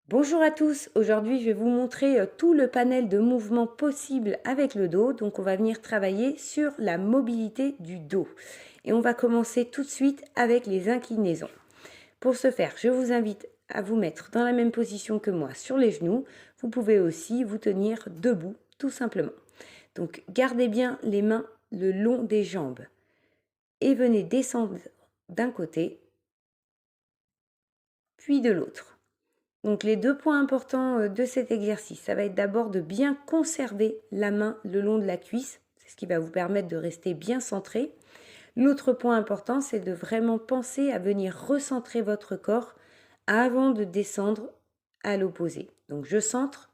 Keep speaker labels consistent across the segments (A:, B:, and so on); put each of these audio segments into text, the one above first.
A: Bonjour à tous, aujourd'hui je vais vous montrer tout le panel de mouvements possibles avec le dos. Donc on va venir travailler sur la mobilité du dos. Et on va commencer tout de suite avec les inclinaisons. Pour ce faire, je vous invite à vous mettre dans la même position que moi sur les genoux. Vous pouvez aussi vous tenir debout, tout simplement. Donc gardez bien les mains le long des jambes et venez descendre d'un côté, puis de l'autre. Donc les deux points importants de cet exercice, ça va être d'abord de bien conserver la main le long de la cuisse, c'est ce qui va vous permettre de rester bien centré. L'autre point important, c'est de vraiment penser à venir recentrer votre corps avant de descendre à l'opposé. Donc je centre,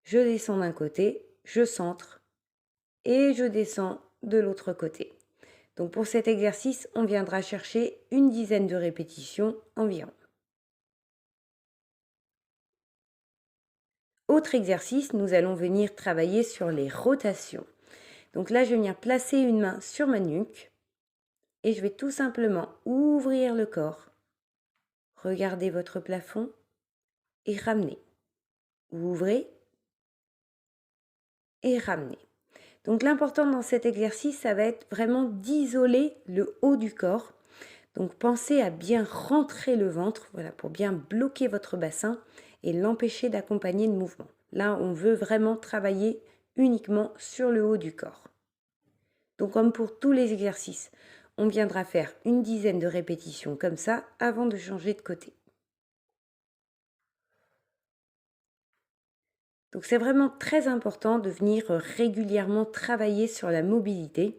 A: je descends d'un côté, je centre et je descends de l'autre côté. Donc pour cet exercice, on viendra chercher une dizaine de répétitions environ. Autre exercice, nous allons venir travailler sur les rotations. Donc là, je vais venir placer une main sur ma nuque et je vais tout simplement ouvrir le corps, regarder votre plafond et ramener. Ouvrez et ramenez. Donc l'important dans cet exercice, ça va être vraiment d'isoler le haut du corps. Donc pensez à bien rentrer le ventre, voilà, pour bien bloquer votre bassin et l'empêcher d'accompagner le mouvement. Là, on veut vraiment travailler uniquement sur le haut du corps. Donc comme pour tous les exercices, on viendra faire une dizaine de répétitions comme ça avant de changer de côté. Donc c'est vraiment très important de venir régulièrement travailler sur la mobilité.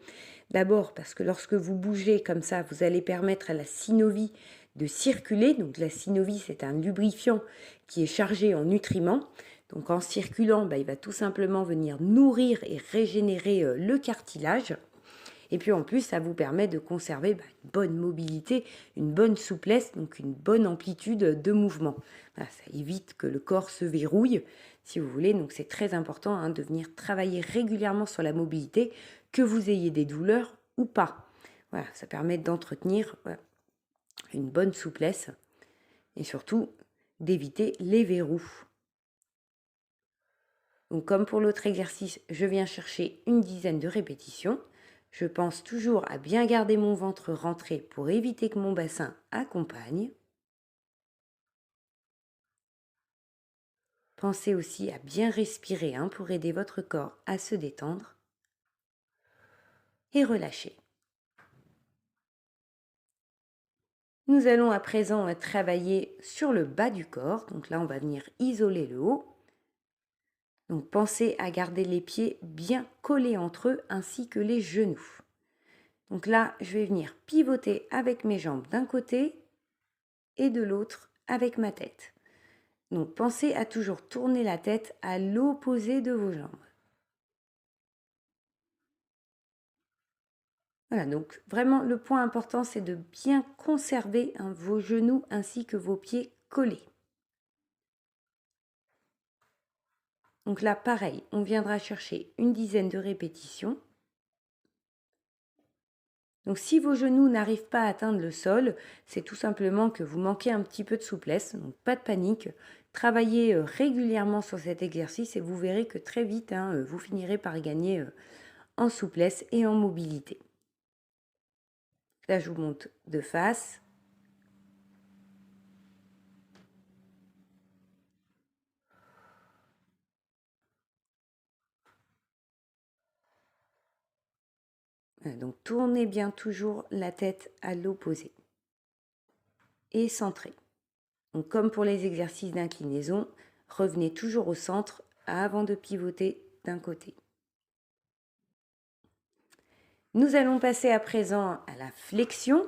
A: D'abord parce que lorsque vous bougez comme ça, vous allez permettre à la synovie de circuler. Donc la synovie, c'est un lubrifiant qui est chargé en nutriments. Donc en circulant, il va tout simplement venir nourrir et régénérer le cartilage. Et puis en plus, ça vous permet de conserver une bonne mobilité, une bonne souplesse, donc une bonne amplitude de mouvement. Voilà, ça évite que le corps se verrouille, si vous voulez. Donc c'est très important de venir travailler régulièrement sur la mobilité, que vous ayez des douleurs ou pas. Voilà, ça permet d'entretenir une bonne souplesse et surtout d'éviter les verrous. Donc comme pour l'autre exercice, je viens chercher une dizaine de répétitions. Je pense toujours à bien garder mon ventre rentré pour éviter que mon bassin accompagne. Pensez aussi à bien respirer pour aider votre corps à se détendre. Et relâcher. Nous allons à présent travailler sur le bas du corps. Donc là, on va venir isoler le haut. Donc pensez à garder les pieds bien collés entre eux ainsi que les genoux. Donc là, je vais venir pivoter avec mes jambes d'un côté et de l'autre avec ma tête. Donc pensez à toujours tourner la tête à l'opposé de vos jambes. Voilà, donc vraiment le point important, c'est de bien conserver vos genoux ainsi que vos pieds collés. Donc là, pareil, on viendra chercher une dizaine de répétitions. Donc si vos genoux n'arrivent pas à atteindre le sol, c'est tout simplement que vous manquez un petit peu de souplesse, donc pas de panique. Travaillez régulièrement sur cet exercice et vous verrez que très vite, vous finirez par gagner en souplesse et en mobilité. Là, je vous monte de face. Donc tournez bien toujours la tête à l'opposé et centrez. Donc comme pour les exercices d'inclinaison, revenez toujours au centre avant de pivoter d'un côté. Nous allons passer à présent à la flexion.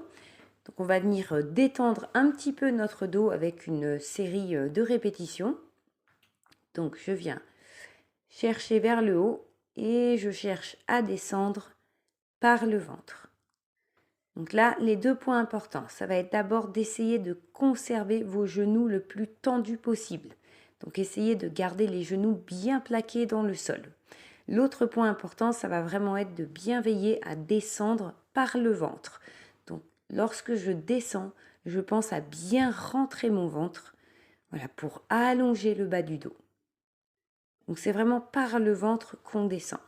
A: Donc on va venir détendre un petit peu notre dos avec une série de répétitions. Donc je viens chercher vers le haut et je cherche à descendre par le ventre. Donc là, les deux points importants, ça va être d'abord d'essayer de conserver vos genoux le plus tendus possible. Donc essayez de garder les genoux bien plaqués dans le sol. L'autre point important, ça va vraiment être de bien veiller à descendre par le ventre. Donc lorsque je descends, je pense à bien rentrer mon ventre. Voilà, pour allonger le bas du dos. Donc c'est vraiment par le ventre qu'on descend.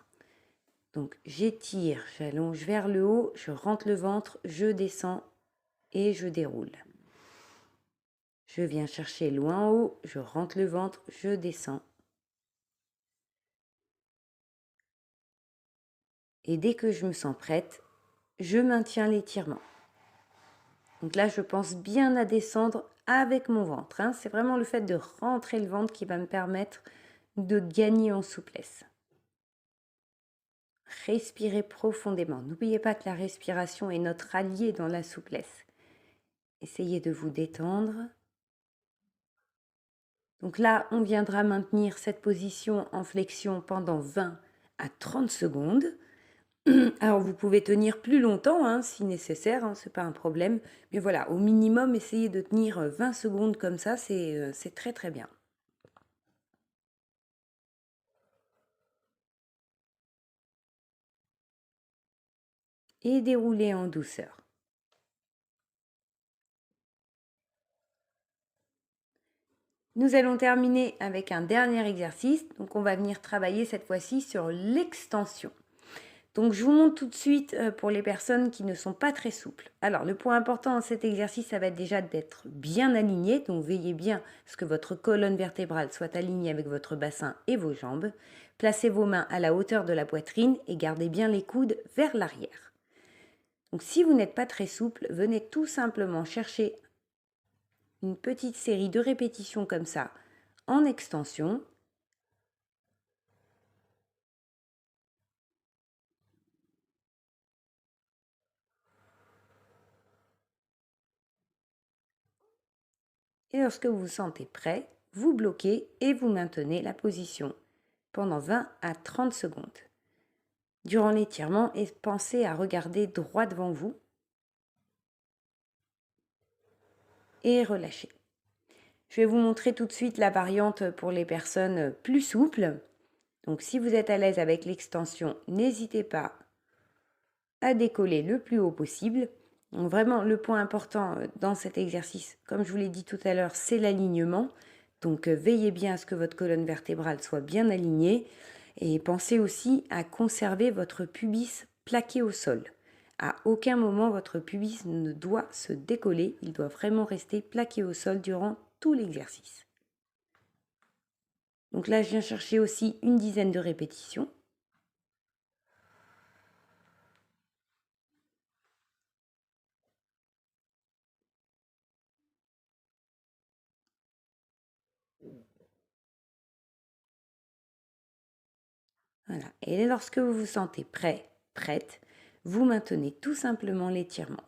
A: Donc j'étire, j'allonge vers le haut, je rentre le ventre, je descends et je déroule. Je viens chercher loin en haut, je rentre le ventre, je descends. Et dès que je me sens prête, je maintiens l'étirement. Donc là, je pense bien à descendre avec mon ventre, hein. C'est vraiment le fait de rentrer le ventre qui va me permettre de gagner en souplesse. Respirez profondément. N'oubliez pas que la respiration est notre allié dans la souplesse. Essayez de vous détendre. Donc là, on viendra maintenir cette position en flexion pendant 20 à 30 secondes. Alors, vous pouvez tenir plus longtemps, hein, si nécessaire, hein, ce n'est pas un problème. Mais voilà, au minimum, essayez de tenir 20 secondes comme ça, c'est très très bien. Et déroulez en douceur. Nous allons terminer avec un dernier exercice. Donc, on va venir travailler cette fois-ci sur l'extension. Donc, je vous montre tout de suite pour les personnes qui ne sont pas très souples. Alors, le point important dans cet exercice, ça va être déjà d'être bien aligné. Donc, veillez bien à ce que votre colonne vertébrale soit alignée avec votre bassin et vos jambes. Placez vos mains à la hauteur de la poitrine et gardez bien les coudes vers l'arrière. Donc, si vous n'êtes pas très souple, venez tout simplement chercher une petite série de répétitions comme ça en extension. Et lorsque vous vous sentez prêt, vous bloquez et vous maintenez la position pendant 20 à 30 secondes. Durant l'étirement, pensez à regarder droit devant vous et relâchez. Je vais vous montrer tout de suite la variante pour les personnes plus souples. Donc si vous êtes à l'aise avec l'extension, n'hésitez pas à décoller le plus haut possible. Donc vraiment, le point important dans cet exercice, comme je vous l'ai dit tout à l'heure, c'est l'alignement. Donc veillez bien à ce que votre colonne vertébrale soit bien alignée et pensez aussi à conserver votre pubis plaqué au sol. À aucun moment votre pubis ne doit se décoller, il doit vraiment rester plaqué au sol durant tout l'exercice. Donc là, je viens chercher aussi une dizaine de répétitions. Voilà. Et lorsque vous vous sentez prêt, prête, vous maintenez tout simplement l'étirement.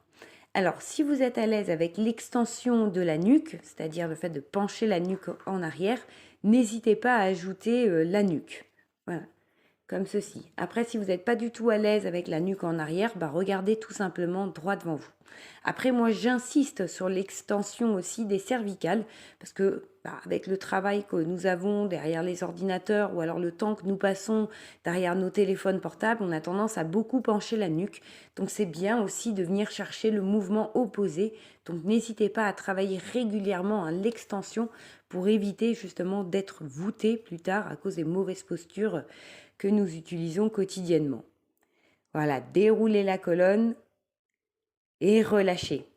A: Alors, si vous êtes à l'aise avec l'extension de la nuque, c'est-à-dire le fait de pencher la nuque en arrière, n'hésitez pas à ajouter la nuque. Voilà, comme ceci. Après, si vous n'êtes pas du tout à l'aise avec la nuque en arrière, regardez tout simplement droit devant vous. Après, moi, j'insiste sur l'extension aussi des cervicales, parce que avec le travail que nous avons derrière les ordinateurs ou alors le temps que nous passons derrière nos téléphones portables, on a tendance à beaucoup pencher la nuque. Donc, c'est bien aussi de venir chercher le mouvement opposé. Donc, n'hésitez pas à travailler régulièrement à l'extension pour éviter justement d'être voûté plus tard à cause des mauvaises postures que nous utilisons quotidiennement. Voilà, déroulez la colonne et relâchez.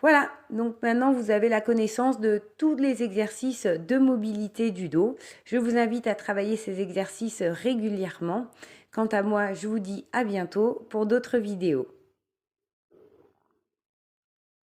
A: Voilà, donc maintenant vous avez la connaissance de tous les exercices de mobilité du dos. Je vous invite à travailler ces exercices régulièrement. Quant à moi, je vous dis à bientôt pour d'autres vidéos.